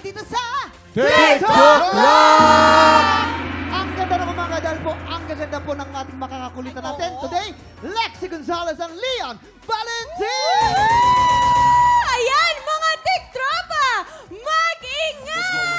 dito sa TikTok Club! Ang ganda ng umaga dahil po ang gaganda po ng ating makakakulitan natin today, Lexi Gonzalez and Leon Valentin! Ayan, mga tiktropa! Mag-ingay!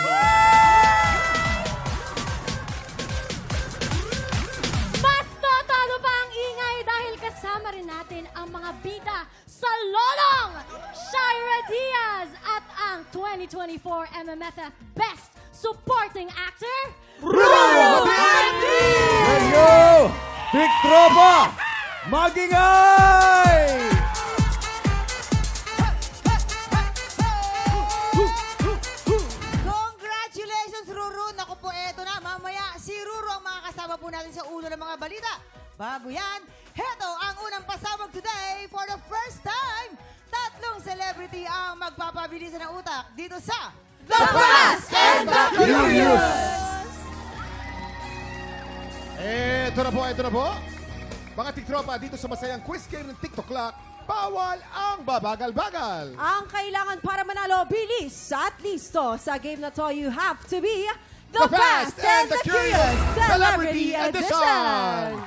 Mas totalo pa ang ingay dahil kasama rin natin ang mga bida sa Lolong, Shira Diaz at ang 2024 MMFF Best Supporting Actor, Ruro Martin! Hello! Tiktropa! Magingay! Congratulations, Ruru! Naku po, eto na. Mamaya, si Ruru ang mga kasama po natin sa ulo ng mga balita. Bago yan, heto ang unang pasabog today for the first time. Tatlong celebrity ang magpapabilisan ng utak dito sa The Fast and the Curious! Ito na po. Mga tiktropa, dito sa masayang quiz game ng TikTok Clock, bawal ang babagal-bagal. Ang kailangan para manalo, bilis at listo. Sa game na to, you have to be The Fast and the Curious Celebrity Edition!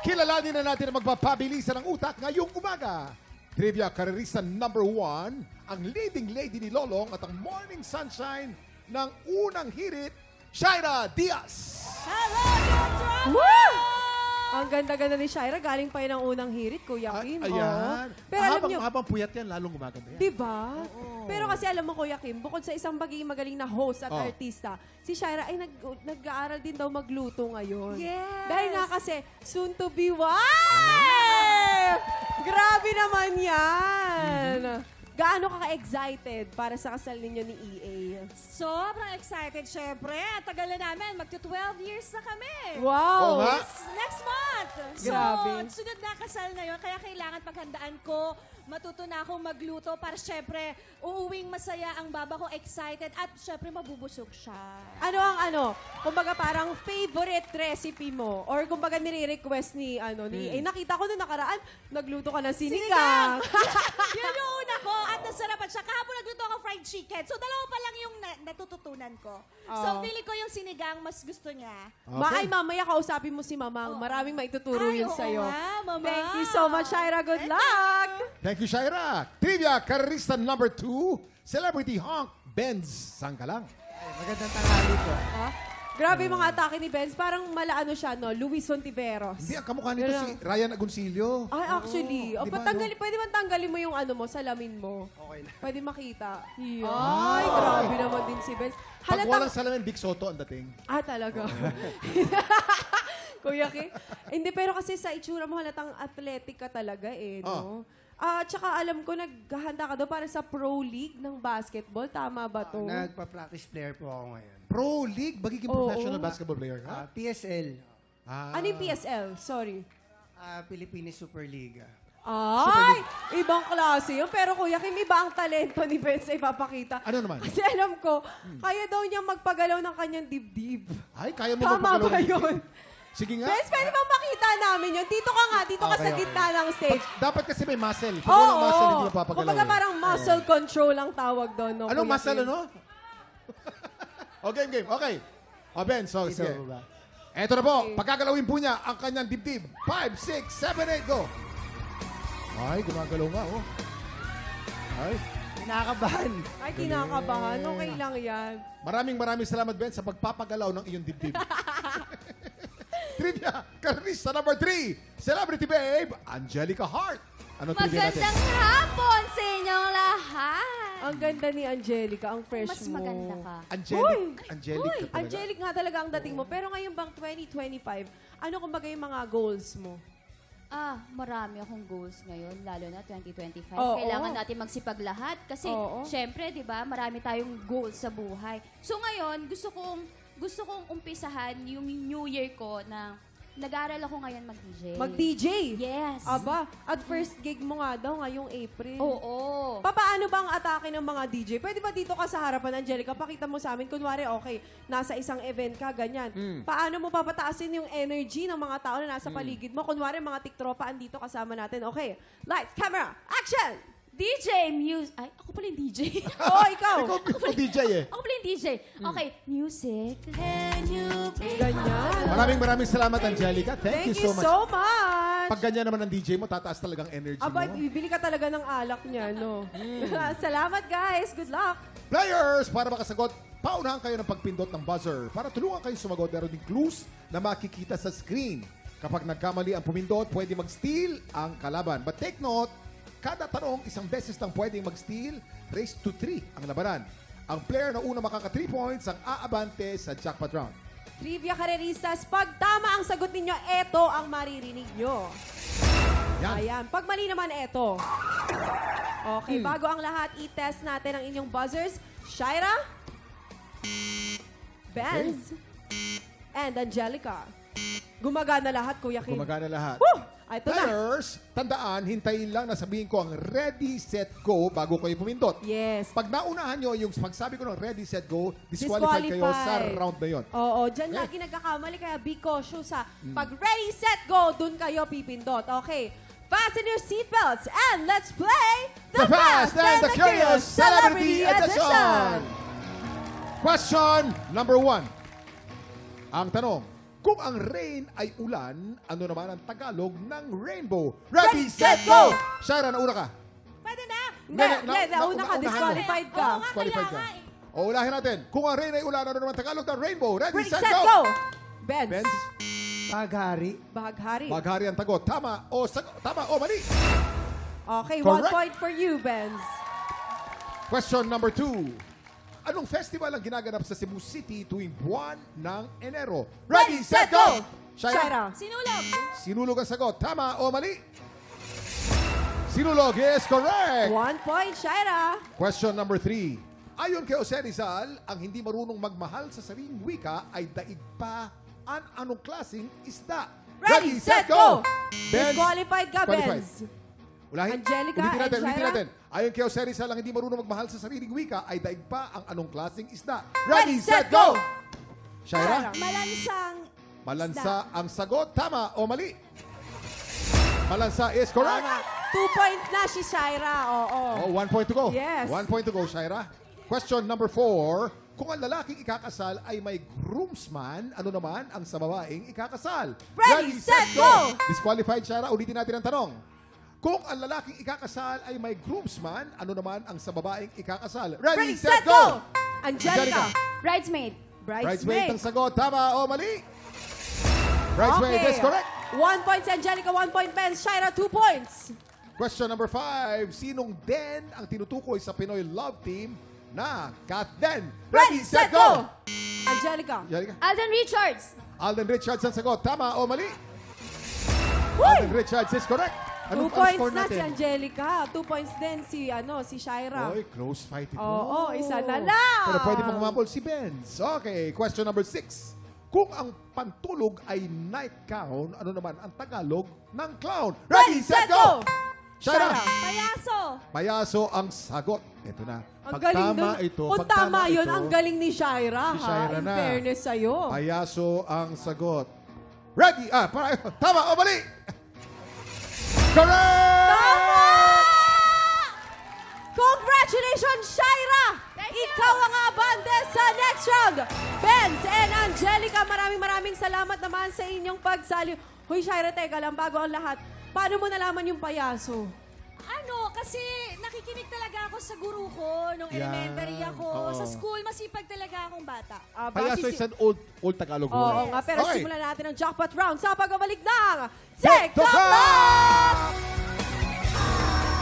Kilalanin na natin ang magpapabilisan ng utak ngayong umaga. Trivia karerista number 1, ang leading lady ni Lolong at ang morning sunshine ng unang hirit, Shira Diaz. Woo! Ang ganda-ganda ni Shira. Galing pa yun ang unang hirit, Kuya Kim. Ayan. Oo. Pero alam nyo, habang puyat yan, lalong gumaganda yan. diba? Pero kasi alam mo, Kuya Kim, bukod sa isang magiging magaling na host at Oh. artista, si Shira ay nag-aaral din daw magluto ngayon. Yes! Dahil nga kasi, soon to be wife! Grabe naman yan! Gaano ka ka-excited para sa kasal ninyo ni EA? Sobrang excited, syempre. Tagal na namin. Magto-12 years na kami. Wow! Oo nga. Next month. So, Grabe. sunod na kasal na yun. Kaya kailangan paghandaan ko. Matuto na akong magluto para syempre uuwing masaya ang baba ko, excited at syempre mabubusog siya. Ano ang kumbaga parang favorite recipe mo or kumbaga nire-request ni EA. Nakita ko nung nakaraan, nagluto ka ng sinigang. Yun yung una ko at nasarapan siya. Kahapon nagluto ako fried chicken. So, dalawa pa lang yung natututunan ko. So, feeling ko yung sinigang mas gusto niya. Ay, mamaya kausapin mo si Mamang. Maraming maituturo Ay, yun oo sa'yo. nga, Mama. Thank you so much, Shira. Good luck! Thank you, Shira. Trivia karerista number 2, celebrity honk, Benz Sangkalang. Magandang tanghali po. Grabe yung mga atake ni Benz. Parang malaano siya, no? Luis Hontiveros. Hindi, ang kamukha nito Yun si Ryan Agoncillo. Ay, actually. Di ba, Pwede ba tanggalin mo yung salamin mo? Okay lang. Pwede makita. Ay, grabe naman din si Benz. Pag walang salamin, Big Soto ang dating. Talaga. Kuya Ki. Hindi, pero kasi sa itsura mo halatang athletic ka talaga no? Tsaka alam ko, naghahanda ka daw para sa Pro League ng basketball. Tama ba to? Nagpa-practice player po ako ngayon. Pro League? Magiging Oo. professional basketball player ka? PSL, Ano yung PSL? Sorry. Philippines Superliga. Ay! Ibang klase yun. Pero Kuya Kim, iba ang talento ni Benz na ipapakita. Ano naman? Kasi alam ko, kaya daw niya magpagalaw ng kanyang dibdib. Ay, kaya mo Tama magpagalaw ba ng- yun? Sige nga. Benz, pwede bang makita namin yun? Dito ka nga, dito ka Okay, sa okay. gitna ng stage. Dapat kasi may muscle. Pag walang muscle, hindi mapapagalaw. Kumbaga eh. parang muscle control ang tawag doon. No, Anong Kuya muscle, Kim? ano? Game. Okay. Ben, so, Dito sige. ba? Eto na po. Okay. Pagkagalawin po niya ang kanyang dibdib. 5, 6, 7, 8, go. Ay, gumagalaw nga, oh. Ay. Kinakabahan. Ay, kinakabahan. Okay lang yan. Maraming salamat, Ben, sa pagpapagalaw ng iyong dibdib. Trivia, karista number 3, celebrity babe, Angelica Hart. Ano trivia natin? Magandang hapon sa inyong lahat. Ang ganda ni Angelica, ang fresh Mas mo. maganda ka. Angelic ka talaga. Angelic nga talaga ang dating mo. Pero ngayon bang 2025, ano kumbaga yung mga goals mo? Marami akong goals ngayon, lalo na 2025. Oo. Kailangan natin magsipag lahat kasi Oo. syempre, 'di ba, marami tayong goals sa buhay. So ngayon, gusto kong umpisahan yung New Year ko na nag-aaral ako ngayon mag-DJ. Mag-DJ? Yes. Aba, at first gig mo nga daw ngayong April. Oo. Paano ba ang atake ng mga DJ? Pwede ba dito ka sa harapan, Angelica? Pakita mo sa amin. Kunwari, okay, nasa isang event ka, ganyan. Paano mo papataasin yung energy ng mga tao na nasa paligid mo? Kunwari, mga tiktropa andito kasama natin. Okay, lights, camera, action! DJ Music. Ay, ako pala yung DJ. Oo, ikaw. Ikaw DJ eh. Ako pala yung DJ. Okay, music. Ganyan. Maraming salamat, Angelica. Thank you so much. much. Pag ganyan naman ang DJ mo, tataas talagang energy Aba, mo. bibili ka talaga ng alak niya, no? Salamat, guys. Good luck. Players, para makasagot, paunahan kayo ng pagpindot ng buzzer. Para tulungan kayo sumagot, meron din clues na makikita sa screen. Kapag nagkamali ang pumindot, pwede mag-steal ang kalaban. But take note, kada tanong, isang beses lang pwedeng mag-steal, race to 3 ang labanan. Ang player na una makaka 3 points ang aabante sa jackpot round. Trivia Kareristas, pag tama ang sagot ninyo, eto ang maririnig nyo. Yan. Ayan. Pag mali naman, eto. Okay, bago ang lahat, i-test natin ang inyong buzzers. Shaira, Benz, and Angelica. Gumagana lahat, Kuya Kim. Gumagana lahat. Woo! Ito na. Players, tandaan, hintayin lang na sabihin ko ang ready, set, go bago kayo pumindot. Yes. Pag naunahan nyo, yung pagsabi ko ng ready, set, go, disqualified kayo sa round na yon. Oo, dyan lagi nagkakamali, kaya be cautious ha. Pag ready, set, go, dun kayo pipindot. Okay. Fasten your seatbelts and let's play The Fast and the Curious Celebrity Edition! Question number 1. Ang tanong, kung ang rain ay ulan, ano naman ang Tagalog ng rainbow? Ready, set, go! Shaira, nauna ka. Pwede na. Hindi, nauna ka, naunahan mo. disqualified ka. Oo nga, Disqualified kaya ka. nga eh. O, ulahin natin. Kung ang rain ay ulan, ano naman Tagalog ng rainbow? Ready, Ready, set, set, go! go! Benz. Benz, Paghari. Bahaghari. maghari ang tagot. Tama o mali? Okay, 1 Correct. point for you, Benz. Question number 2. Anong festival ang ginaganap sa Cebu City tuwing buwan ng Enero? Ready, set, go! Shaira. Sinulog. Sinulog ang sagot. Tama o mali? Sinulog is correct. 1 point, Shaira. Question number 3. Ayon kay Jose Rizal, ang hindi marunong magmahal sa sariling wika ay daig pa ang anong klaseng isda. Ready, set, go! Benz, Disqualified ka, qualified. Benz. Ulahin. Angelica Ulitin natin, and ulitin Shaira. natin. Ayon kay Jose Rizal, ang hindi marunong magmahal sa sariling wika ay daig pa ang anong klaseng isda. Ready, set, go! Shaira? Malansang. Malansa ang sagot. Tama o mali? Malansa is correct. Tama. 2 points na si Shaira. Oo. Oh, 1 point to go. Yes. 1 point to go, Shaira. Question number 4. Kung ang lalaking ikakasal ay may groomsman, ano naman ang sa babaeng ikakasal? Ready, set, go! Disqualified, Shaira. Ulitin natin ang tanong. Kung ang lalaking ikakasal ay may groomsman, ano naman ang sa babaeng ikakasal? Ready, set, go! Angelica. Bridesmaid. Bridesmaid ang Bridesmaid. sagot. Tama o mali? Bridesmaid is correct. 1 point si Angelica, 1 point Benz. Shaira, 2 points. Question number 5. Sinong Den ang tinutukoy sa Pinoy Love Team na Kath Den? Ready, set, go! Angelica. Angelica? Alden Richards. Alden Richards ang sagot. Tama o mali? Woo! Alden Richards is correct. 2 points na si Angelica. 2 points din si Shaira. Oy, close fight ito. Oo, isa na lang. Pero pwede pang humabol si Benz. Okay, question number 6. Kung ang pantulog ay night gown, ano naman ang Tagalog ng clown? Ready, set, go! Shaira! Payaso. Payaso ang sagot. Ito na. Ang Pag galing tama dun. ito, Kung pag tama tama yun, ito, ang galing ni Shaira, Si Shaira ha? In na. fairness sa'yo. Payaso ang sagot. Ready? Tama o mali? Correct! Tama! Congratulations, Shaira! Ikaw ang abante sa next round. Benz and Angelica, maraming salamat naman sa inyong pagsali. Hoy, Shaira, teka lang, bago ang lahat. Paano mo nalaman yung payaso? Ano, kasi nakikinig talaga ako sa guru ko nung Yan. elementary ako. Oo. Sa school, masipag talaga akong bata. Payaso is an old Tagalog Oo word. nga, pero Okay. simulan natin ang jackpot round sa pagbabalik ng TikTok TikTok Round! Round!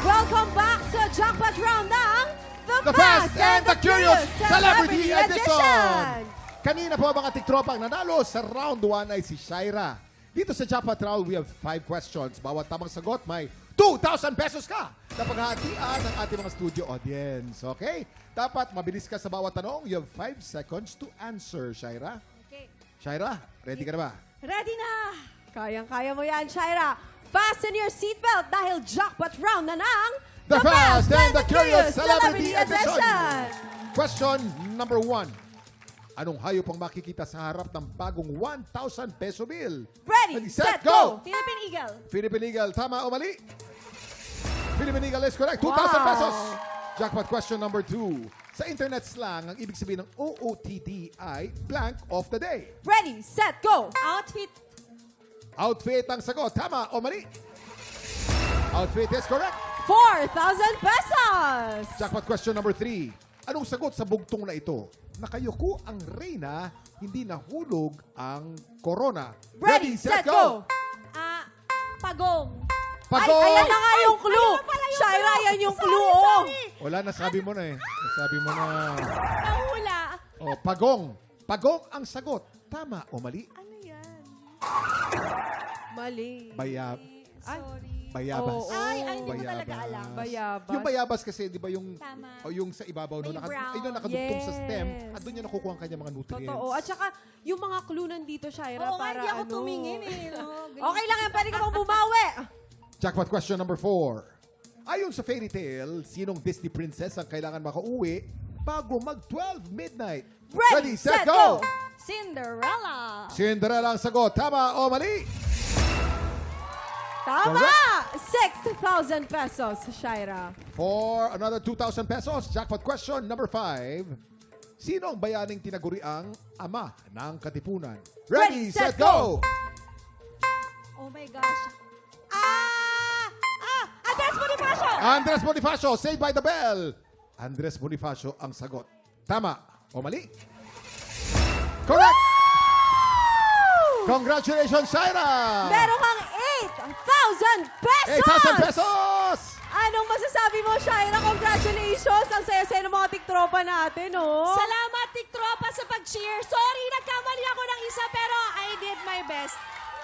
Welcome back sa jackpot round ng The Fast and the Curious Celebrity Edition! Kanina po mga tiktropang nanalo sa round 1 ay si Shaira. Dito sa Jackpot Round, we have 5 questions. Bawat tamang sagot, may 2,000 pesos ka na paghahatian ng ating mga studio audience. Okay? Dapat mabilis ka sa bawat tanong. You have 5 seconds to answer, Shaira. Okay. Shaira, ready ka na ba? Ready na! Kayang-kaya mo yan, Shaira. Fasten your seatbelt dahil jackpot round na ng The Fast and the Curious Celebrity Celebrity Edition! Edition! Question number 1. Anong hayop ang makikita sa harap ng bagong 1,000 peso bill? Ready, set, go! Philippine Eagle. Philippine Eagle, tama o mali? Philippine Eagle is correct. 2,000 pesos. Jackpot question number 2. Sa internet slang, ang ibig sabihin ng OOTD ay blank of the day. Ready, set, go! Outfit. Outfit ang sagot. Tama o mali? Outfit is correct. 4,000 pesos! Jackpot question number 3. Anong sagot sa bugtong na ito? Nakayuko ang reyna, hindi nahulog ang corona. Ready, set, go! Pagong. Ay, Pagong! ayan na nga yung clue! Shaira, yan yung clue, oh! Wala, nasabi mo na eh. Nasabi mo na. Nahula. Oh, pagong. Pagong ang sagot. Tama o mali? Ano yan? Mali. Sorry. Bayabas. Oo. Ay, hindi ko talaga alam. Bayabas. Yung bayabas kasi, di ba yung, Tama. o yung sa ibabaw, no, May brown. ayun, nakadugtong sa stem, Yes. at doon niya nakukuha ang kanyang mga nutrients. Totoo. At saka, yung mga clue nandito, Shaira, Oo nga, para hindi ako ano. tumingin eh. No? Okay lang yan, pwede ka bang bumawi? Jackpot question number 4. Ayon sa fairy tale, sinong Disney princess ang kailangan makauwi bago mag-12 midnight? Ready, set, go! Cinderella. Cinderella ang sagot. Tama o mali? Tama! 6,000 pesos, Shaira. For another 2,000 pesos, jackpot question number 5. Sino ang bayaning tinaguriang ama ng Katipunan? Ready, set, go! Oh my gosh. Andres Bonifacio. Andres Bonifacio, Saved by the Bell. Andres Bonifacio ang sagot. Tama o mali? Correct! Congratulations, Shaira! Meron kang 8,000 pesos! 8,000 pesos! Anong masasabi mo, Shaira? Congratulations! Ang saya-saya ng mga tiktropa natin, oh. Salamat, tiktropa, sa pag-cheer. Sorry, nagkamali ako ng isa, pero I did my best.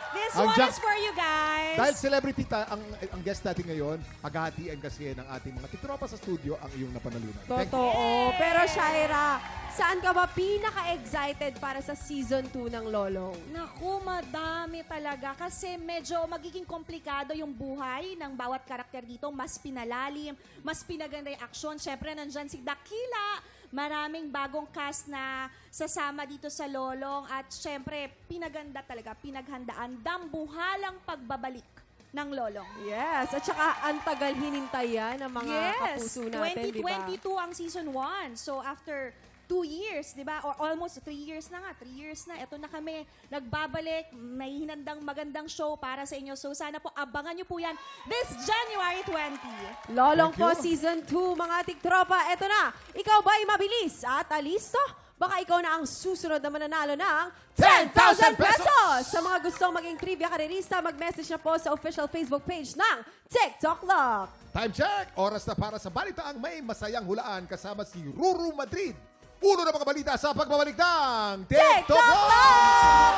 This Ang one Jack- is for you guys. Dahil celebrity ang guest natin ngayon, paghahatian kasi ng ating mga tiktropa sa studio ang iyong napanalunan. Thank you. Totoo. Pero, Shaira, saan ka ba pinaka-excited para sa season 2 ng Lolong? Naku, madami talaga. Kasi medyo magiging komplikado yung buhay ng bawat karakter dito. Mas pinalalim, mas pinaganda yung aksyon. Siyempre, nandyan si Dakila. Maraming bagong cast na sasama dito sa Lolong. At siyempre, pinaganda talaga, pinaghandaan, dambuhalang pagbabalik ng Lolong. Yes. At saka, ang tagal hinintay yan ng mga kapuso natin, di ba? 2022 ang season 1. So, after 2 years, di ba? Or almost 3 years na nga. 3 years na. Ito na kami. Nagbabalik. May hinandang magandang show para sa inyo. So, sana po abangan nyo po yan this January 20. Lolong Thank po, you. season 2, mga tiktropa. Eto na. Ikaw ba ay mabilis at alisto? Baka ikaw na ang susunod na mananalo ng 10,000 pesos! Sa mga gustong maging trivia karerista, mag-message na po sa official Facebook page ng TikTok Lock. Time check! Oras na para sa balitaang may masayang hulaan kasama si Ruru Madrid. Uno na mga balita sa pagbabalik ng TikTok TikTok! Lock!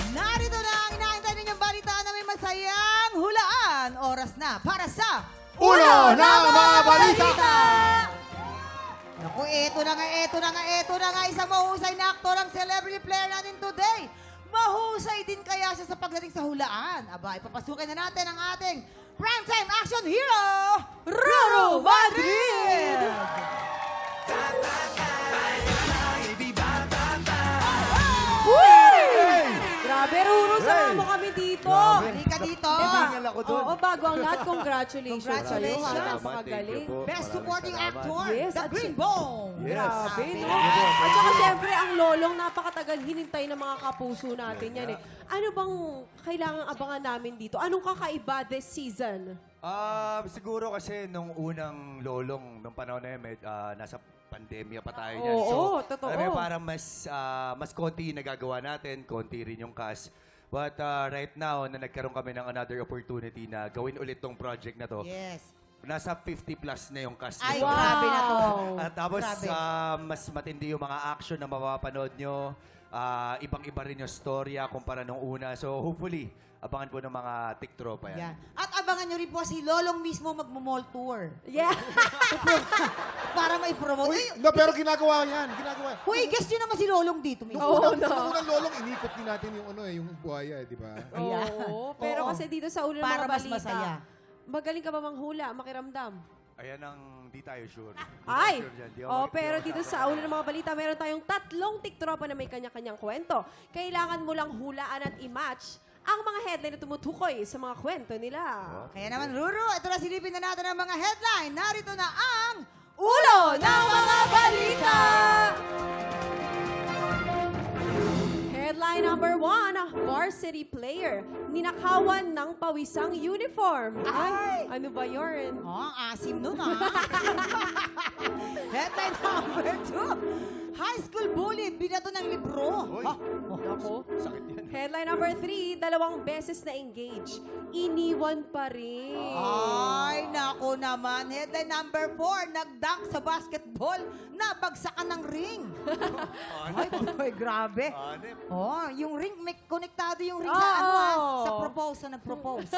Narito na ang inaantay ninyong balita na may masayang hulaan. Oras na para sa Uno na mga balita! Naku, eto na nga, isang mahusay na aktor ang celebrity player natin today. Mahusay din kaya siya sa pagdating sa hulaan. Aba, ipapasukin na natin ang ating primetime action hero, Ruru Madrid! Grabe, Ruru, sama mo kami dito. Halika dito. Tingnan ako doon. Oo, bago ang lahat, congratulations sa'yo. Congratulations. Ha, napakagaling. Best supporting actor, Yes, The at Green Bone. Grabe, no? At saka siyempre, ang Lolong, napakatagal hinintay ng mga kapuso natin yan eh. Ano bang kailangan abangan namin dito? Anong kakaiba this season? Siguro kasi nung unang Lolong, nung panahon na yun, nasa pandemya pa tayo niyan. Oo, totoo. alam mo, parang mas konti yung nagagawa natin, konti rin yung cast. But right now, na nagkaroon kami ng another opportunity na gawin ulit tong project na to, Yes. nasa 50 plus na yung cast Ay, nito. grabe na to. At tapos, Grabe. mas matindi yung mga action na mapapanood nyo. Ibang-iba rin yung storya kumpara nung una. So, hopefully, abangan po ng mga tiktropa yan. Yan. At abangan nyo rin po si Lolong mismo magmo-mall tour. Yeah. Para mai-promote. Uy, Ay, no, pero ginagawa yan. Ginagawa. Huy, guess nyo naman si Lolong dito. May Oo, no. Nung unang Lolong, inikot din natin yung buhaya, di ba? Ayan. Oo, pero Oo. kasi dito sa ulo ng Para mga mas balita, masaya. magaling ka ba manghula, makiramdam? Ayan ang di tayo sure. Ay! Di tayo sure dyan. Di ako Oh, mag- pero di ako dito sa ulo ng mga balita, meron tayong 3 tiktropa na may kanya-kanyang kwento. Kailangan mo lang hulaan at i-match ang mga headline na tumutukoy sa mga kwento nila. Kaya naman, Ruru, ito na silipin na natin ang mga headline. Narito na ang Ulo ng mga balita! Headline number 1, varsity player, ninakawan ng pawisang uniform. Ay, ano ba yun? Oh, ang asim nun, ah. Headline number 2. High school bully, binato ng libro. Hoy. Ha? Ako. Sakit yan. Headline number 3, 2 beses na engage. Iniwan pa rin. Ay, nako naman. Headline number 4, nagdunk sa basketball, nabagsakan ng ring. Ay, boy, grabe. Hanep. Oh, yung ring, may konektado yung ring Oo. sa ano ah, sa propose na nag-propose.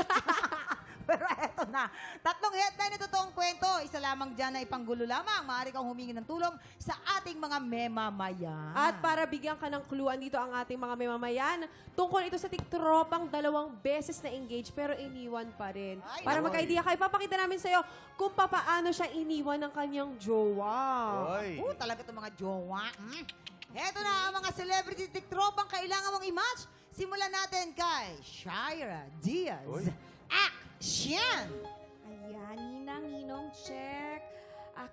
Pero eto na. 3 headline na totoong kwento. Isa lamang dyan na ipanggulo lamang. Maaari kang humingi ng tulong sa ating mga memamayan. At para bigyan ka ng clue, andito ang ating mga mamamayan. Tungkol ito sa tiktropang 2 beses na engage pero iniwan pa rin. Ay, Para naku. magka-idea kayo, papakita namin sa'yo kung papaano siya iniwan ng kanyang jowa. Hoy. Talaga itong mga jowa. Eto na ang mga celebrity tiktropang kailangan mong i-match. Simulan natin kay Shira Diaz. Uy. Action! Ayan, ninang, check.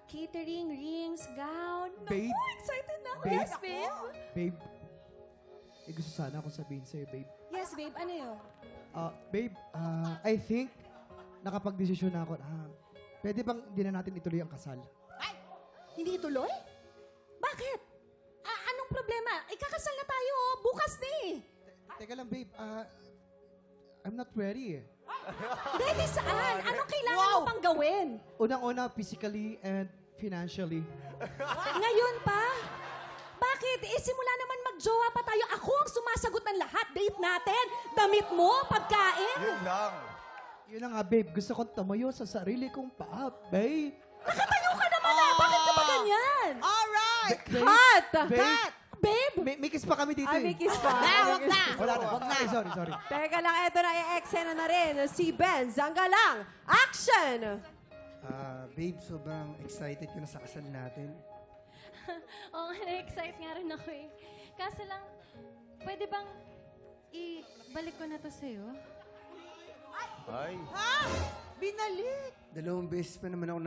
Catering, rings, gown. Babe. Naku, excited na ako. Babe. Yes, babe. Babe, gusto sana akong sabihin sa'yo, babe. Yes, babe. Ano yun? Babe, I think nakapag-desisyon na ako na pwede bang hindi na natin ituloy ang kasal? Hindi tuloy? Bakit? Anong problema? Ikakasal na tayo, oh. Bukas na eh. Teka lang, babe. I'm not ready eh. Ready saan? Anong kailangan mo pang gawin? Unang-una, physically and financially. Ngayon pa? Bakit? Simula naman magjowa pa tayo. Ako ang sumasagot ng lahat. Date natin, damit mo, pagkain. Yun lang. Yun na nga, babe. Gusto kong tumayo sa sarili kong paa, babe. Nakatayo ka naman ah. Bakit ka ba ganyan? Alright! Cut! Babe, Babe, may kiss pa kami dito Ay, may eh. kiss pa. Wag na! Wala na. Ay, sorry. Teka lang, eto na, i-eksena na rin. Si Ben Zangalang. Action! Babe, sobrang excited ko na sa kasal natin. Oo, na-excite nga rin ako eh. Kaso lang, pwede bang ibalik ko na to sa'yo? Ay. Ha? Binalik! 2 beses pa naman ako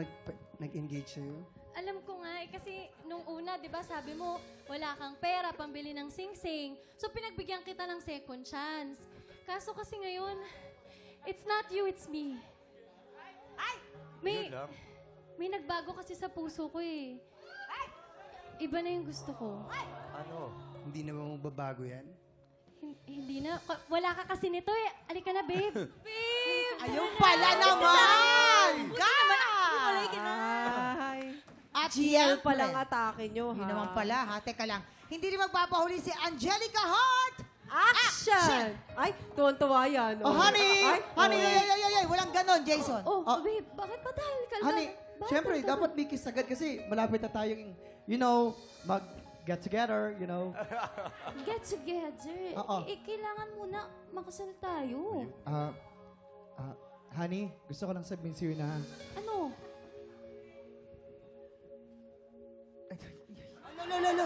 nag-engage sa'yo. Alam ko nga eh, kasi nung una, di ba, sabi mo, wala kang pera, pambili ng sing-sing. So, pinagbigyan kita ng second chance. Kaso kasi ngayon, it's not you, it's me. May, Yun lang. may nagbago kasi sa puso ko eh. Iba na yung gusto ko. Ano? Hindi naman magbabago yan. Hindi na. Wala ka kasi nito eh. Alika na, babe. Babe! Ayun pala naman! Gana! Ay, At GL siyempre, pa lang atake nyo, ha? Hindi naman pala, ha? Teka lang. Hindi rin magpapahuli si Angelica Hart! Action! Ay, tuwan-tuwa yan. Oh, honey! Ay, Honey, ay, walang ganon, Jason. Oh, babe, bakit ba dahil ka Honey, syempre, dapat may kiss agad kasi malapit na tayong, mag-get together, Get together. Oo. Kailangan muna makasal tayo. Honey, gusto ko lang sabihin sa'yo na, Ano? Lolo.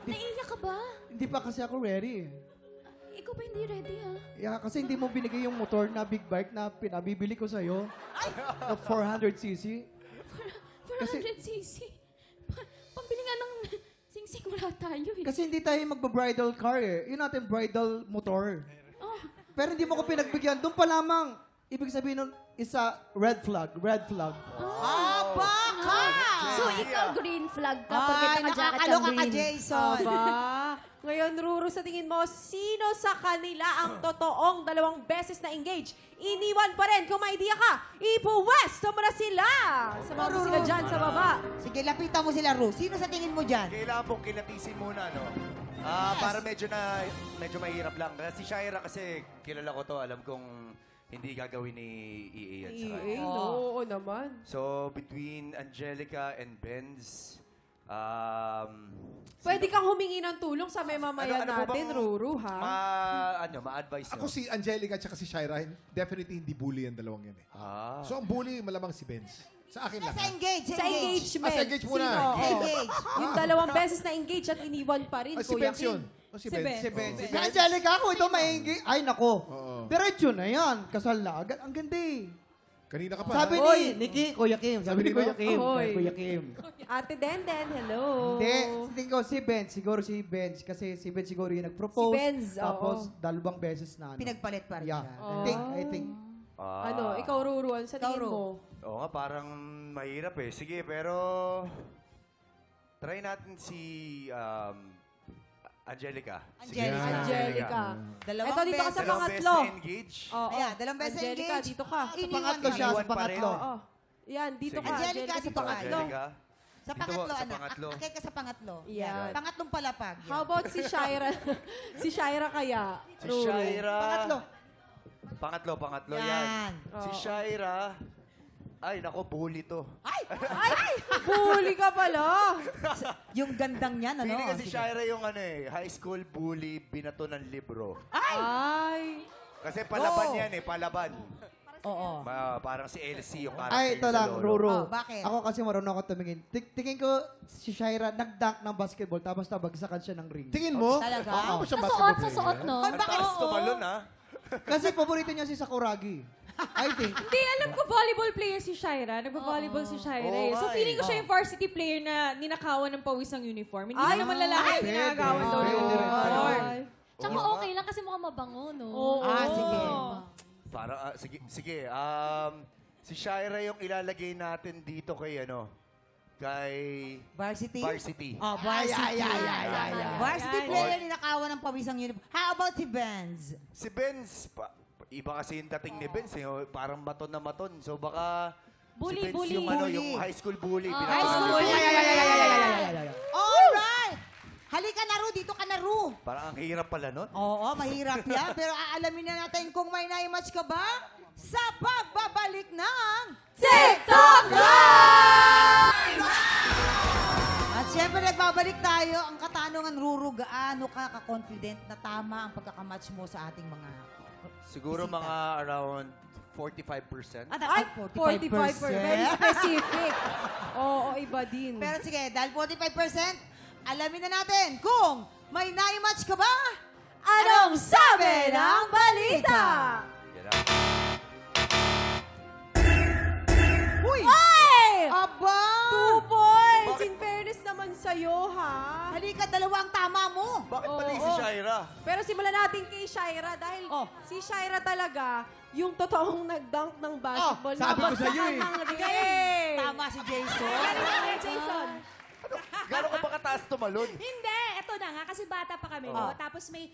Naiiyak ka ba? hindi pa kasi ako ready. Ikaw ba hindi ready, ha? Yeah, kasi hindi mo binigay yung motor na big bike na pinabibili ko sa'yo. Na 400cc. 400cc. Pambili nga ng sing-sing wala tayo eh. Kasi hindi tayo magba-bridal car eh. Yun natin, bridal motor. Oh, Pero hindi mo ko pinagbigyan. Doon pa lamang. Ibig sabihin nun, isa red flag. Baka! So, ikaw green flag ka. Ay, Porque naka-jacket kang nakakaloka ka, green. Jason. Aba. Ngayon, Ruru, sa tingin mo, sino sa kanila ang totoong 2 beses na engage? Iniwan pa rin. Kung may idea ka, ipuwesto mo na sila. Sa mga Ruru. sila dyan sa baba. Sige, lapitan mo sila, Ru. Sino sa tingin mo dyan? Kailangan pong kilatisin muna, no? Para medyo mahirap lang. Kasi si Shira kasi kilala ko to, alam kong hindi gagawin ni EA at saka. Oo naman. So, between Angelica and Benz, Pwede kang humingi ng tulong sa memamayan Ano po natin, bang Ruru, ha? ma-advise nyo? Ako si Angelica at si Shira, definitely hindi bully ang dalawang yan eh. Ah. So ang bully malamang si Benz. Sa akin lang. Sa engage. Sa engagement. Ah, sa engage muna. Sino? Oo. Engage. Yung dalawang beses na engage at iniwan pa rin, Si Kuya Benz yun. Kim. Si Benz. Si Ben. Oo. Si Angelica, ako ito mainggi. Ay, nako. Oo. Diretso na yan. Kasal na agad. Ang ganda eh. Kanina ka pa. Sabi ha? ni Nikki, Kuya Kim. Sabi ni Kuya Kim. Ahoy. Kuya Kim. Ate Denden, hello. Hindi. Tingin ko si Benz. Siguro si Benz. Kasi si Benz siguro yung nag-propose. Si Benz, Tapos oo. dalawang beses na. Pinagpalit pa rin Yeah. siya. I think. Ano, ikaw Ruruan, sa tingin Ikaw, Ru. mo? Oo nga, parang mahirap eh. Sige, pero try natin si Angelica. Sige, Angelica. Angelica. Dalawang Ito, dito ka sa beses. Dalawang pangatlo. beses engage. Oo. Ayan, dalawang beses Angelica, engage. dito ka. Sa pangatlo siya. Sa Iwan pa rin. pangatlo. Oo. Yan, dito Sige. ka. Angelica, sa dito ka. pangatlo. Angelica. Sa Dito, pangatlo, sa anak. pangatlo. Akay ka sa pangatlo. Yan. Pangatlong palapag. Yan. How about si Shaira? Si Shaira kaya? Si Ruru. Shaira. Pangatlo. Pangatlo, Yan. yan. Si Oo. Shaira. Ay, nako, bully to. Ay! Huli ka pala. Yung gandang niyan, ano? Pili kasi Sige. Shaira yung high school bully, binato ng libro. Ay. Kasi palaban Oo. yan eh, palaban. Oo. Parang si Elsie yung character Ay, ito niya sa lang, Lolo. Ruru. Oh, bakit? Ako kasi marunong ako tumingin. Tingin ko si Shaira nag-dunk ng basketball tapos nabagsakan siya ng ring. Tingin mo? Talaga? Ano ba siyang Sa basketball suot, sa player? suot, no? Ay, bakit? Taas tumalon ha. Kasi paborito niya si Sakuragi. I think. Hindi, alam ko volleyball player si Shaira. Nagvo-volleyball si Shaira eh. So Oo, feeling ko eh. siya yung varsity player na ninakawan ng pawis ng uniform. Hindi Ay, naman lalaki ang pwede. ginagawan daw ng Pwede rin. uniform. Tsaka okay lang kasi mukhang mabango, no? Ah, sige. Parang, sige. Si Shaira yung ilalagay natin dito kay kay Varsity? Varsity. Oh, varsity. Varsity Yan. player ninakawan ng pawisang uniform. How about si Benz? Si Benz, iba kasi yung dating ni Benz, parang maton na maton. So baka Bully, si Benz bully. yung, Bully. yung high school bully. High school Pinaka- bully. Alright! Halika na, Ru. Dito ka na, Ru. Parang ang hirap pala nun. Oo, mahirap yan. Pero aalamin na natin kung may na-match ka ba sa pagbabalik ng TikTok Live! At syempre, nagbabalik tayo. Ang katanungan, Ruru, gaano ka ka-confident na tama ang pagkakamatch mo sa ating mga... Siguro bisita? mga around 45%. Ay, 45%. Very specific. Oo, iba din. Pero sige, dahil 45%, alamin na natin kung may na-match ka ba? Anong sabi ng balita? Yan na. Uy! Ay! Aba! 2 points! Bakit? In fairness naman sa'yo, ha? Halika, dalawa ang tama mo. Bakit pala yung Oo. si Shaira? Pero simulan natin kay Shaira dahil si Shaira talaga yung totoong nag-dunk ng basketball. sabi ko sa'yo eh. Nabagsakan ng Tama si Jason. Jason. Gano'n ka ba kataas tumalon? Hindi, eto na nga kasi bata pa kami, Oh. no? Tapos may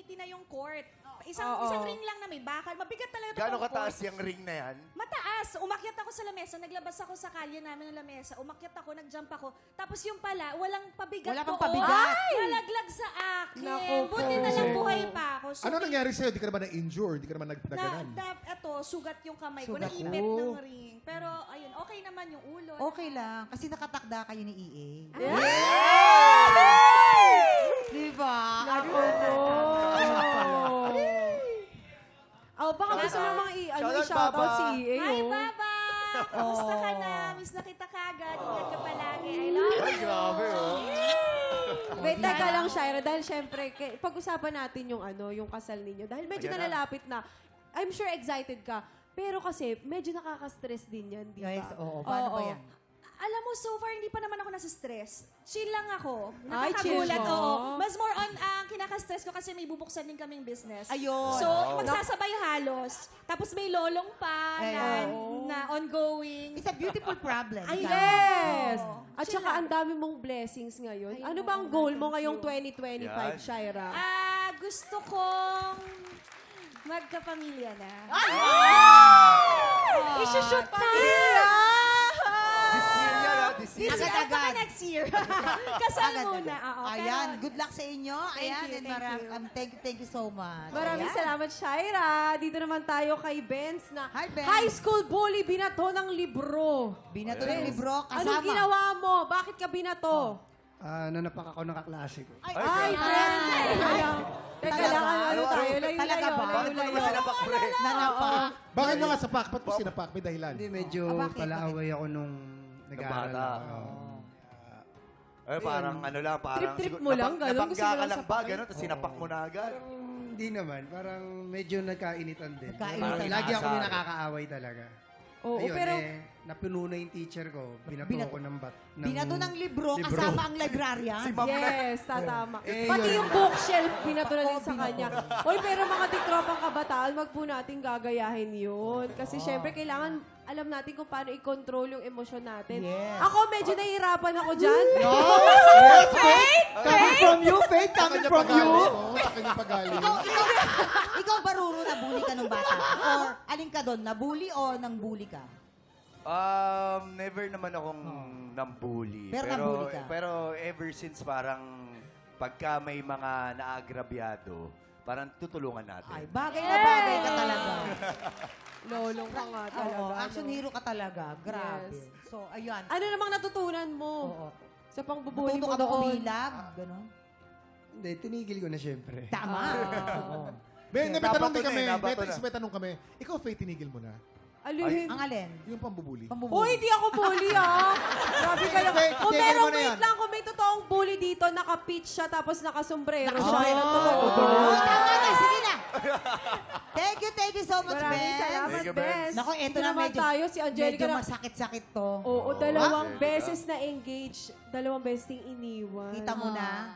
tinayong court. Isang Oo. ring lang na may bakal. Mabigat talaga ito. Gano'n kataas yung ring na yan? Mataas. Umakyat ako sa lamesa. Naglabas ako sa kalye namin ng lamesa. Umakyat ako, nag-jump ako. Tapos yung pala, walang pabigat Wala pang doon. pabigat. Ay! Nalaglag sa akin. Naku po. Buti na lang buhay pa ako. So, Ano nangyari sa'yo? Di ka naman na-injure? Di ka naman nagganan? eto, sugat yung kamay ko. Sugat Naipit mo. ng ring. Pero, ayun, okay naman yung ulo. Okay lang, kasi nakatakda kayo ni EA. Diba? Oh, baka gusto mo namang Shoutout, i-shoutout Baba. si EA, Hi, oh. Baba! Kamusta ka na? Miss na kita kagad. Ingat ka palagi. I love you. Ay, grabe Wait, teka lang, Shaira, dahil syempre, pag-usapan natin yung yung kasal ninyo. Dahil medyo Ayan na. nalalapit na. I'm sure excited ka. Pero kasi, medyo nakaka-stress din yan, di ba? Yes, oo. Paano ba yan? Alam mo, so far, hindi pa naman ako nasa-stress. Chill lang ako. Ay, chill Nakakagulat, mo. oo. Mas more on, ang kinaka-stress ko kasi may bubuksan din kaming business. Ayun. So, magsasabay halos. Tapos may lolong pa na ongoing. It's a beautiful problem. Ay, Yes! Oo. At Chill saka lang. ang dami mong blessings ngayon. Ay, Ano oo, bang goal mo thank ngayong you. 2025, Yan. Shaira? Gusto kong magkapamilya na. Isushoot na! This year yan, ha? This year. Agad-agad. Baka next year. Kasal Agad-agad. muna. Oo, Ayan, pero- good luck sa inyo. Ayan, you, and thank you. thank you so much. Maraming Ayan. salamat, Shaira. Dito naman tayo kay Benz na Hi, Benz. high school bully binato ng libro. Binato ng Benz, libro, kasama. Anong ginawa mo? Bakit ka binato? Nanapak ako ng kaklase ko. Ay, friend! Teka Talaga? lang, ano tayo? Talaga ba? Bakit mo naman sinapak, pre? Nanapa? Bakit mga sapak? Ba't mo sinapak? May dahilan. Hindi, medyo Bakit? palaaway ako nung nag-aaral bata. ako. Parang ano lang, parang... Trip-trip mo lang, ganun? Gusto Nabangga mo ka lang lang ba, sapakin? gano'n? Tapos sinapak mo na agad. Parang hindi naman. Parang medyo nagkainitan din. Nagkainitan. Lagi ako Parang may nakakaaway talaga. Oo, Ayun, pero napuno na yung teacher ko. Binato Binato- ko ng bat. Binato ng libro kasama ang librarian. yes, tatama. Eh, Pati yun. yung bookshelf, binato na din sa kanya. Oy, pero mga tiktropang kabataan, wag po natin gagayahin yun. Kasi syempre, kailangan alam natin kung paano i-control yung emosyon natin. Yes. Ako, medyo nahihirapan ako dyan. Coming from you, Faith! Coming from you! Sa kanyang pagaling. Ikaw ba, Ruru, nabully ka nung bata? Or alin ka doon? Nabully o nang bully ka? Never naman akong nambully. Pero nambully ka? Pero ever since parang pagka may mga naagrabyado, parang tutulungan natin. Ay, bagay na bagay ka talaga. Lolong ka nga talaga. Oo, action no? hero ka talaga. Grabe. Yes. So, ayun. Ano namang natutunan mo Oo. sa pangbubuli Natuto mo ka ba doon? umilag? Ganon? Hindi, tinigil ko na syempre. Tama. Oo. Ben, may Nabato tanong din na kami. eh, nabato na. May tanong kami. Ikaw, Faith, tinigil mo na. Aluhin. Ang alin? Yung pambubuli. Pambubuli. Uy, hindi ako bully Grabe kayo. Wait, Kung tigil merong mo na wait yan. lang, kung may totoong bully dito, naka-pitch siya tapos naka-sombrero siya. Nakasombrero. Totoo. Tama na, sige na. Thank you so much, Maraming Ben. salamat, Thank you, Bes. Nako, eto Ito na naman medyo, tayo, si Angelica medyo na. masakit-sakit to. Oo, dalawang Ah. beses na engaged, dalawang beses ting iniwan. Kita mo na.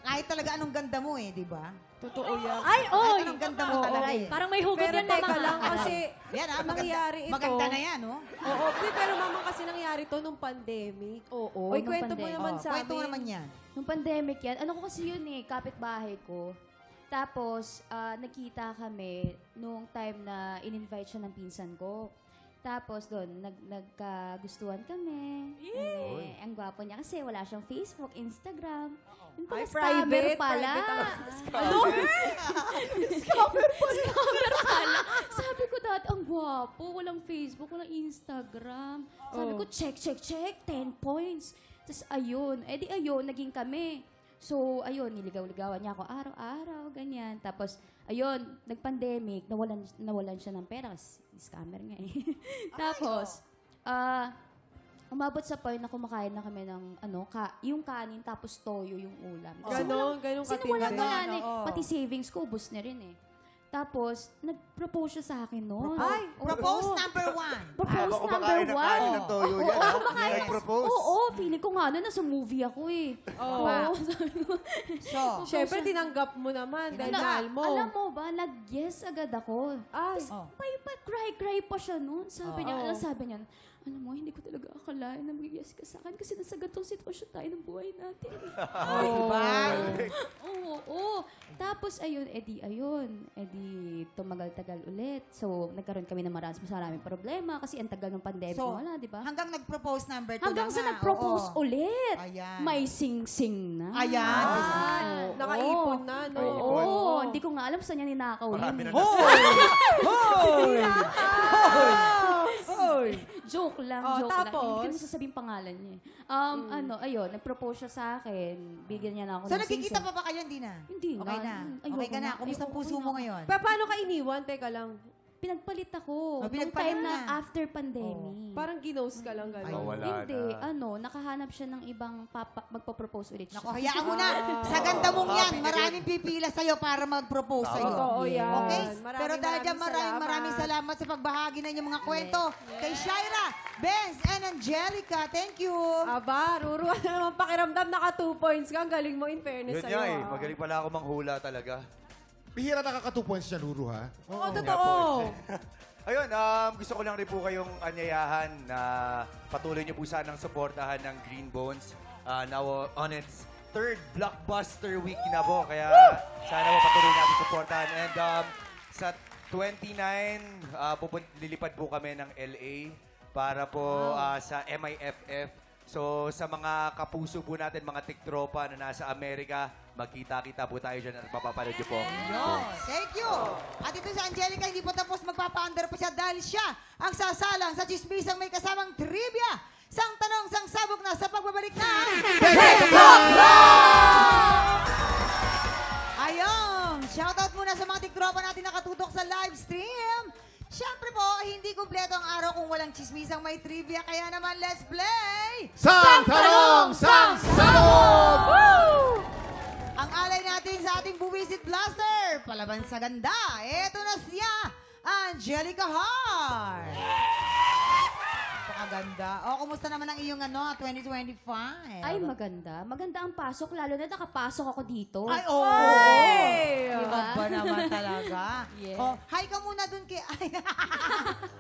Kahit talaga anong ganda mo eh, di ba? Totoo yan. Ay, Kahit oy! anong ganda mo talaga eh. Parang may hugot Pero yan, mama. teka lang kasi Yan ah, nangyari ito. maganda na yan, oh. Oo, pero mama kasi nangyari to nung pandemic. Oo, Oy, nung kwento mo pandemic. naman Oh, sa kwento mo amin. naman yan. Nung pandemic yan, ano ko kasi yun eh, kapitbahay ko. Tapos, nakita kami nung time na in-invite siya ng pinsan ko. Tapos doon, nagkagustuhan kami. Eh, ang gwapo niya kasi wala siyang Facebook, Instagram. Yung pala Ay, scammer private, pala. private Ano? Scammer pala. Sabi ko dati, ang gwapo. Walang Facebook, walang Instagram. Sabi ko, check. 10 points. Tapos ayun. Eh di ayun, naging kami. So, ayun, niligaw-ligawan niya ako araw-araw, ganyan. Tapos, ayun, nag-pandemic, nawalan siya ng pera. Kasi scammer nga eh. Tapos, umabot sa point na kumakain na kami ng, yung kanin, tapos toyo yung ulam. Kasi Ganon katindi. wala na eh. Oo. Pati savings ko, ubos na rin eh. Tapos, nag-propose siya sa akin noon. Ay, propose Oo. number 1. Propose Baka number kumakain ng kanin 1. ng toyo yan, Oo, ha? kumakain. Nag-propose. Oo, feeling ko nga nasa movie ako eh. Oo. Sabi ko, So, Siyempre, tinanggap mo naman dahil Tinanggap. mahal mo. alam mo ba, nag-yes agad ako. Ay, oh. Cry pa siya noon. Sabi niya, Oo. sabi niya, alam mo, hindi ko talaga akalain na mag-yes ka sa akin kasi nasa ganitong sitwasyon tayo ng buhay natin. Ay, diba? Oo. Tapos, edi tumagal-tagal ulit. So, nagkaroon kami ng maraming problema kasi ang tagal ng pandemic So, wala, di ba? Hanggang nag-propose number 2 Hanggang na sa nga. nag-propose Oo. ulit. Ayan. May sing-sing na. Ayan. Oo. nakaipon na, no? Oo. Hindi ko nga alam saan niya ninakaw Marami yun. na Hoy! Joke lang, Oh, joke lang. Hindi ko tapos? masasabing pangalan niya. Nag-propose siya sa akin. Bigyan niya na ako So, ng nagkikita sing-sing. pa ba kayo? Hindi na? Hindi Okay na. na. Ayoko Okay ka na. na. Kumusta ang Ayoko puso na. mo ngayon? Paano ka iniwan? Teka lang. Pinagpalit ako. Nung Pinagpalit time na na. after pandemic. Parang ginost ka lang gano'n. Oh, wala Hindi. na. Nakahanap siya ng ibang magpo-propose ulit siya. Naku, hayaan mo na. Sa ganda mong yan, maraming pipila sa'yo para mag-propose sa'yo. Totoo yan. Okay? Maraming, Pero dahil dyan, maraming salamat sa pagbahagi ng inyong mga kwento. Kay Shaira, Benz, and Angelica. Thank you. Aba, Ruru, ano naman pakiramdam? Naka 2 points ka. Ang galing mo, in fairness Yun sa'yo. nga eh. Magaling pala ako manghula talaga. Bihira nakaka 2 points siya, Ruru, ha? Oo, totoo. Ayun, gusto ko lang rin po kayong anyayahan na patuloy niyo po sanang suportahan ng Green Bones. Now on its 3rd blockbuster week na po. Kaya sana po patuloy natin suportahan. And sa 29, lilipad po kami ng LA para po sa MIFF. So sa mga kapuso po natin, mga tiktropa na nasa Amerika, magkita-kita po tayo dyan at mapapanood niyo po. Yun. Thank you. At ito si Angelica, hindi po tapos magpapa-under pa siya dahil siya ang sasalang sa chismisang may kasamang trivia. Sang tanong, sang sabog na sa pagbabalik na... Ayun! tropa natin nakatutok sa live stream. Siyempre po, hindi kumpleto ang araw kung walang chismisang may trivia. Kaya naman, let's play! Sang Tanong, Sang Sabog! Ang alay natin sa ating Buwisit Blaster, palaban sa ganda. Eto na siya, Angelica Hart. Napakaganda. O, kumusta naman ang iyong 2025? Ay, maganda. Maganda ang pasok, lalo na nakapasok ako dito. Ay, oo! Diba? Iba naman talaga. Yes. Oh, hi ka muna dun kay... Ay,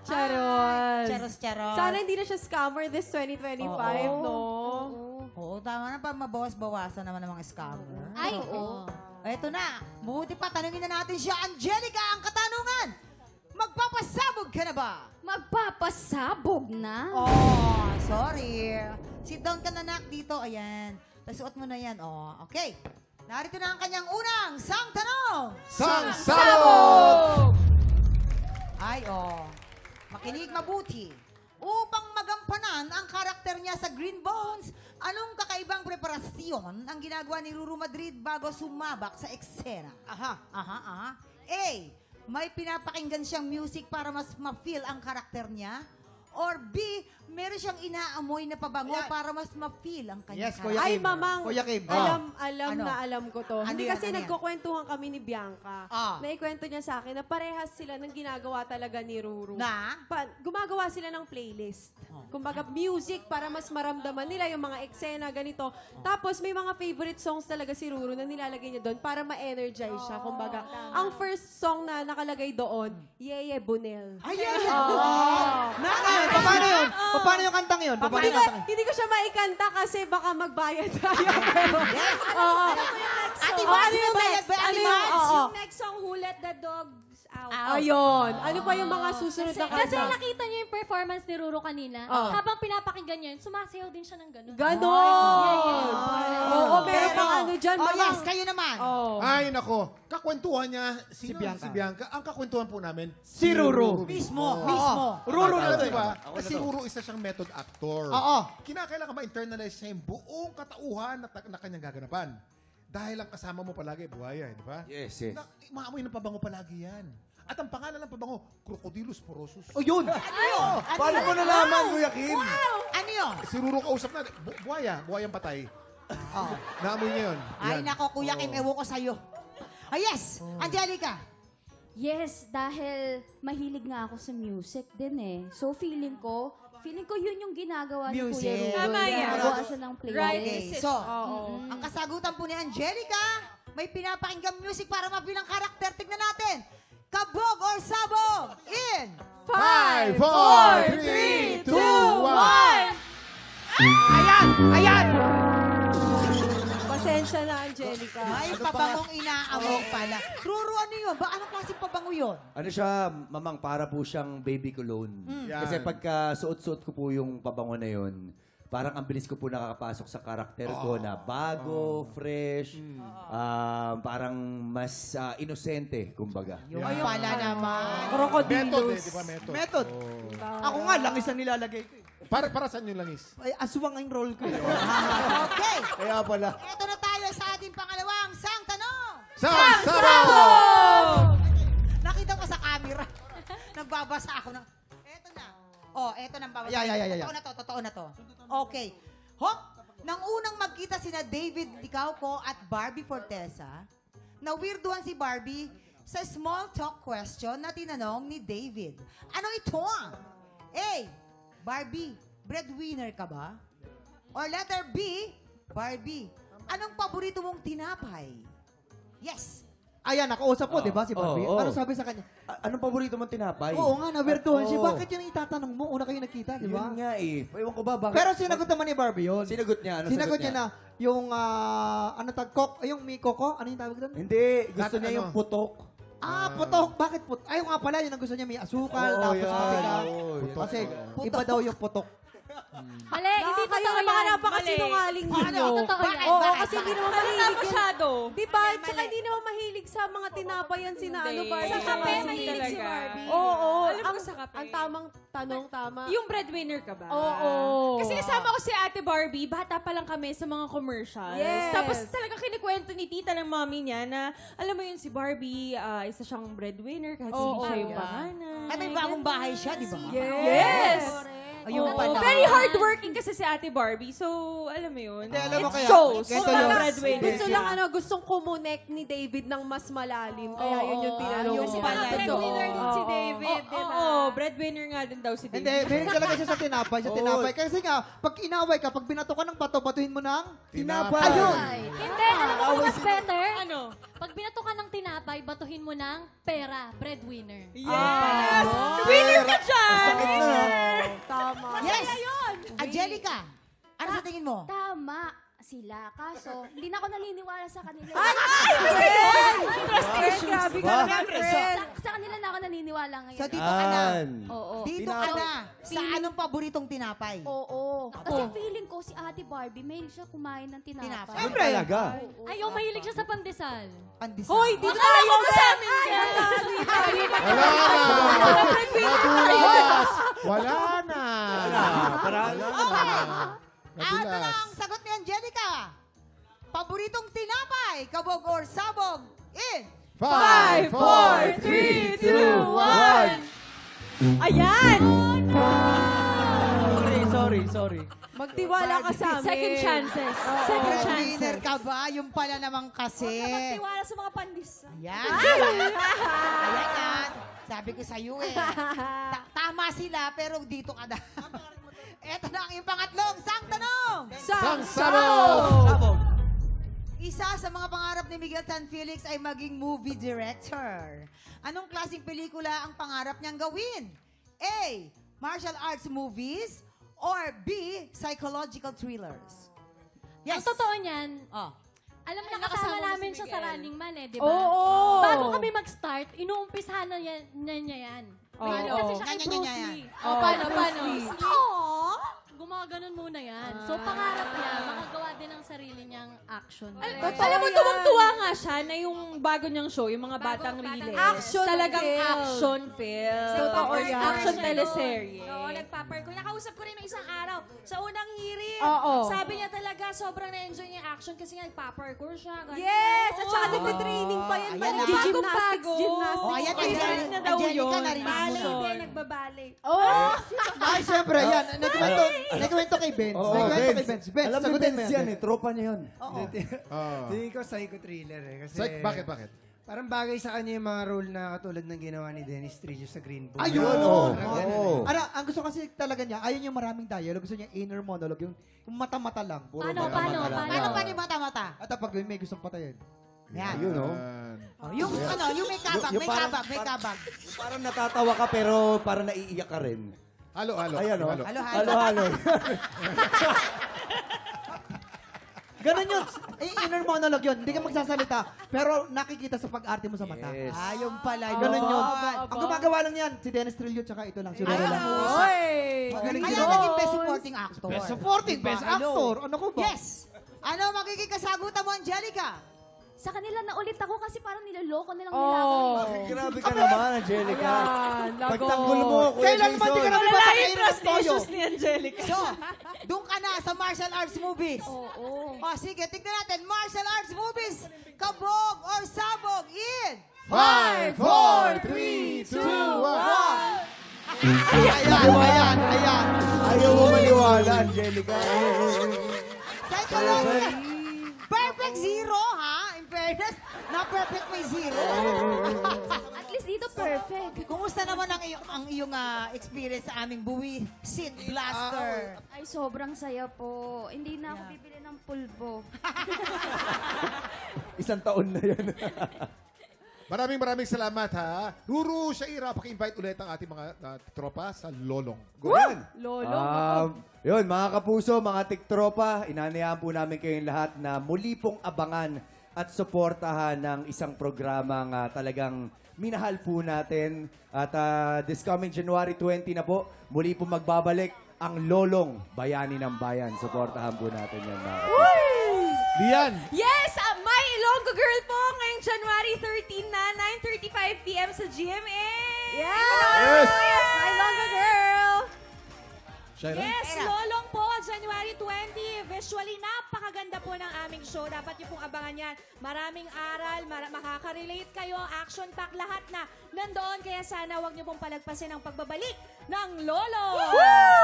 Charos. charos. Sana hindi na siya scammer this 2025, no? Oo, tama na pa mabawas-bawasan naman ng mga scammer. Ay, oo. Eto na, buti pa tanungin na natin siya. Angelica, ang katanungan, magpapasabog ka na ba? Magpapasabog na? Oh, sorry. Sit down ka na, nak, dito. Ayan. Tapos suot mo na yan. Oh, okay. Narito na ang kanyang unang sang tanong. Sang Sabog! Ay, oh. Makinig mabuti. Upang magampanan ang karakter niya sa Green Bones, anong kakaibang preparasyon ang ginagawa ni Ruru Madrid bago sumabak sa eksena? Aha. A. May pinapakinggan siyang music para mas ma-feel ang karakter niya? Or B. Meron siyang inaamoy na pabango para mas ma-feel ang kanyang Yes, Kuya Ay, Kim. mamang, Kuya Kim. alam Ano? na alam ko to. Ano Hindi yan, kasi ano yan? nagkukwentuhan kami ni Bianca. Ah. Naikwento niya sa akin na parehas sila ng ginagawa talaga ni Ruru. Na? Gumagawa sila ng playlist. Kumbaga, music para mas maramdaman nila yung mga eksena, ganito. Tapos, may mga favorite songs talaga si Ruru na nilalagay niya doon para ma-energize siya. Kumbaga, ang first song na nakalagay doon, Yeye Bunel. Ay, ay, Paano yun? Paano yung kantang yun? Paano yung kantang yun? Hindi ko siya maikanta kasi baka magbayad tayo. Oo. Ate Oh, Mars, ano yung may next? bayad ba, Ate Ano yung- Mars? oo. Yung next song, Who Let the Dogs Out. Ayun. Ano pa yung mga susunod na Kasi kanta? nakita niyo yung performance ni Ruru kanina. Oo. Habang pinapakinggan niyo yun, sumasayaw din siya ng gano'n. Ganon! Oo, meron Pero- pang ano dyan. Oh, mga- yes, kayo naman. Oh. Ay, nako. Kakwentuhan niya Si Bianca. Ang kakwentuhan po namin, Si Ruru. Mismo, Oo. mismo. Ruru Alam na to niyo ba? Ako na Kasi to. Ruru isa siyang method actor. Oo. Kinakailangan ma-internalize niya yung buong katauhan na kanyang gaganapan. Dahil ang kasama mo palagi, buhaya, di ba? Yes. Maamoy ng pabango palagi yan. At ang pangalan ng pabango, Crocodilus porosus. Oh, yun! Paano mo nalaman, Kuya Kim? Ano yun? Si Ruru kausap natin, buhayang patay. Oh. Naamoy niya yun. Ay, Yan. nako, Kuya Kim, ewo ko sa'yo. Ah, yes, Angelica. Yes, dahil mahilig nga ako sa music din eh. So feeling ko yun yung ginagawa ni Music. Kuya Ruru. Tama yan. Ginagawa siya ng playlist. Okay, so, Oo. ang kasagutan po ni Angelica, may pinapakinggan music para mabilang karakter. Tignan natin. Kabog or sabog? In 5, 4, 3, 2, 1. Pasensya na, Angelica. may pabangong inaamok pala. Ruru, ano yun? Anong klaseng pabango yun? Ano siya, mamang, para po siyang baby cologne. Yan. Kasi pagka suot-suot ko po yung pabango na yun, parang ang bilis ko po nakakapasok sa karakter ko na bago, fresh, parang mas inosente, kumbaga. Yung pala naman. Method eh, di ba? Method. Method. Ako nga, langis ang nilalagay ko. Para saan yung langis? Ay, aswang ang role ko. Okay, Kaya pala. eto na tayo sa ating pangalawang sang tanong. Sang Sabog! Nakita ko sa camera. Nagbabasa ako ng... Eto na. Oh, eto na ang babasa. Yeah. Totoo na to. Okay. Hop! Nang unang magkita sina David Licauco at Barbie Fortesa, nawirduhan si Barbie sa small talk question na tinanong ni David. Ano ito? A. Barbie, breadwinner ka ba? Or letter B, Barbie, anong paborito mong tinapay? Yes. Ayan, nakausap po, di ba, si Barbie? Oo. Ano sabi sa kanya? Anong paborito mong tinapay? Oo nga, nabertuhan siya. Oo. Bakit yun itatanong mo? Una kayo nakita, di ba? Yun nga eh. Ewan ko ba, bakit? Pero sinagot naman ni Barbie yun. Sinagot niya. Ano Sinagot niya na yung, yung may koko, ano yung tawag doon? Hindi. Gusto Ano? niya yung putok. Putok. Bakit putok? Ay, nga pala, yun ang gusto niya, may asukal, Oo, tapos yan. mabigat. Oo, yan. Kasi iba daw yung putok. Mali, hindi Kayo totoo ang mga yan. napakasinungaling Mali. ninyo. Ano? Totoo yan. Oo, Bakit? kasi hindi naman Halata mahilig yan. masyado. Diba? Tsaka hindi naman mahilig sa mga tinapay yan sina ano, Barbie. Sa kape, Kasi- mahilig si talaga. Barbie. Oo. Alam ko sa kape. Ang tamang tanong, tama. Yung breadwinner ka ba? Oo. Kasi kasama ko si Ate Barbie, bata pa lang kami sa mga commercials. Yes. Tapos talagang kinikwento ni tita ng mommy niya na, alam mo yun, si Barbie, isa siyang breadwinner kahit hindi Oo. siya yung panganay. Ay, may bagong bahay siya, di ba? Yes! Ayun Oo. pala. Very hardworking kasi si Ate Barbie. So, alam mo yun. Hindi, alam mo It kaya, shows. ganito na yun. breadwinner Gusto siya. lang gustong kumonek ni David ng mas malalim. Kaya yun yung tinanong yung ko. pala. Breadwinner din si Oo. David, di ba? Oo, breadwinner nga din daw si David. Hindi, mahilig talaga siya sa tinapay. Sa tinapay. Kasi nga, pag inaway ka, pag binato ka ng bato, batuhin mo ng Tinapay. Ayun. Hindi, alam mo kung mas better? Ano? Pag binato ka ng tinapay, batuhin mo ng pera, breadwinner. Yes! Winner ka dyan! Sakit na, ha? Tama. Yes! Angelica, ano sa tingin mo? Tama sila. Kaso, hindi na ako naniniwala sa kanila. Friend, grabe ka Ba? naman, friend. Sa kanila na ako naniniwala ngayon. So, dito ka na. Oo. Dito ka na. Sa anong paboritong tinapay? Oo. Kasi feeling ko si Ate Barbie, mahilig siya kumain ng tinapay. Tinapay. Siyempre. Talaga. Ayaw, mahilig siya sa pandesal. Pandesal. Hoy, dito tayo sa amin dyan! Wala na! Madulas! Wala na! Ito na ang sagot ni Angelica. Paboritong tinapay, kabog or sabog in 5, 4, 3, 2, 1! Ayan! Sorry. Magtiwala ka sa amin. Second chances. Second breadwinner chances. ka ba? Yung pala naman kasi. Magtiwala sa mga pandis. Ayan. Ayan yan. Sabi ko sa iyo eh. Tama sila pero dito ka na. Ito na ang iyong pangatlong sang tanong. Sang sabog! Isa sa mga pangarap ni Miguel Tan Felix ay maging movie director. Anong klaseng pelikula ang pangarap niyang gawin? A. Martial arts movies or B. Psychological thrillers? Ang totoo niyan, Oh. alam mo Ay, na kasama nakasama mo namin si siya sa Miguel. Running Man eh, di ba? Oo. Bago kami mag-start, inuumpisahan na niya yan. May Oo. kasi siya kay Ganyan, Bruce ganyan, Lee. Oh, paano? Gumaganon muna yan. So, pangarap niya, makagawa din ng sarili niyang action. Alam mo, tuwang-tuwa nga siya na yung bago niyang show, yung mga batang riles. Action Talagang film. action film. Totoo Or yan. action teleserye. Oo, nagpa-parkour. Nakausap ko rin ng isang araw. Sa unang hearing, Oo. sabi niya talaga sobrang na-enjoy niya yung action kasi nga nagpa-parkour siya. ganyan. Yes! At saka nagtitraining pa yan. Ayan na. Gymnastics, Bago-bago. gymnastics. Oh, ayan, Favorite na daw Angelica, yun. narinig mo Ballet na. din, nagbabalik. Oh! Ay, syempre, yan. Nagkwento kay Benz. Oo, Nagkwento kay Benz. Benz. Benz, Alam mo, sagutin mo Benz yan. yan eh. Tropa niya yun. Ah. Tingin ko psycho-thriller eh. Kasi Bakit? parang bagay sa kanya yung mga role na katulad ng ginawa ni Dennis Trillo sa Green Book. Ayun! Oo. Parang Oo. ganun eh. Ano, ang gusto kasi talaga niya, ayaw niya maraming dialogue. Gusto niya inner monologue. Yung mata-mata lang. Paano? Paano pa ni mata-mata? At pag may gustong patayin. Yan. Ayun, oh. Oh, yung ano, yung may kabag, may parang- kabag, may kabag. Parang natatawa ka pero parang naiiyak ka rin. Halo. Ayan, oh. Halo. Halo. Ganun yun. Inner monologue yun. Hindi ka magsasalita. Pero nakikita sa pag-arte mo sa mata. Yes. Ayun pala yun. Ganun yun. Ang gumagawa lang yan, si Dennis Trillo tsaka ito lang, si Roro lang. Magaling Kaya sila. naging best supporting actor. Best supporting, best Hello. actor. Ano ko ba? Yes! Ano magiging kasagutan mo, Angelica? Sa kanila na ulit ako kasi parang niloloko nilang Oh. nila ako. Grabe ka naman, Angelica. Ayan, lago. Pagtanggol mo, Kuya Kailan naman di ka Jason. namin papakainin ng toyo? ni Angelica. So, doon ka na sa martial arts movies. Oo. O sige, tignan natin. Martial arts movies. Kabog or sabog in 5, 4, 3, 2, 1! Ayan. Ayaw mo maniwala, Angelica. psychological. Perfect zero, ha? In fairness, na perfect may zero. At least dito perfect. Kumusta naman ang iyong experience sa aming buwi Sid Blaster? Ay, sobrang saya po. Hindi na ako bibili ng pulbo. Isang taon na yan. Maraming salamat ha. Guru Shaira, paki-invite ulit ang ating mga tropa sa Lolong. Yan. Lolo. Yun, mga kapuso, mga tiktropa, inanayahan po namin kayong lahat na muli pong abangan at suportahan ng isang programang talagang minahal po natin. At this coming January 20 na po, muli po magbabalik ang lolong bayani ng bayan. Suportahan po natin yan, mga Lian, Yes! My Ilonggo Girl po ngayong January 13 na, 9:35 p.m. sa GMA! Yes! My Longa Girl! Shaira? Yes, Lolong po, January 20. Visually, napakaganda po ng aming show. Dapat niyo pong abangan yan. Maraming aral, makaka-relate kayo, action-pack, lahat na nandoon. Kaya sana wag niyo pong palagpasin ang pagbabalik ng Lolo.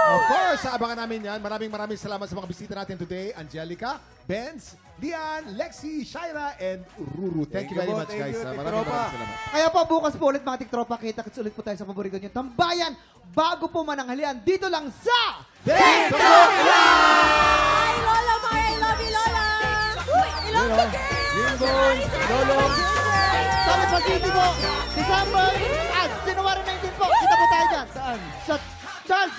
Of course, abangan namin yan. Maraming salamat sa mga bisita natin today. Angelica, Benz, Lian, Lexi, Shaira, and Ruru. Thank you very po, much, thank guys. you, Maraming Tiktropa. salamat. Kaya po, bukas po ulit mga tiktropa, kita-kits ulit po tayo sa paborito nyo. Tambayan, bago po mananghalian, dito lang sa... Hi, Lola! Mga I love you, Lola! Ilonggo Girl! Green lolong. Sa Metro City po, December at January 19 po. Kita po tayo dyan. Saan? Sa Charles,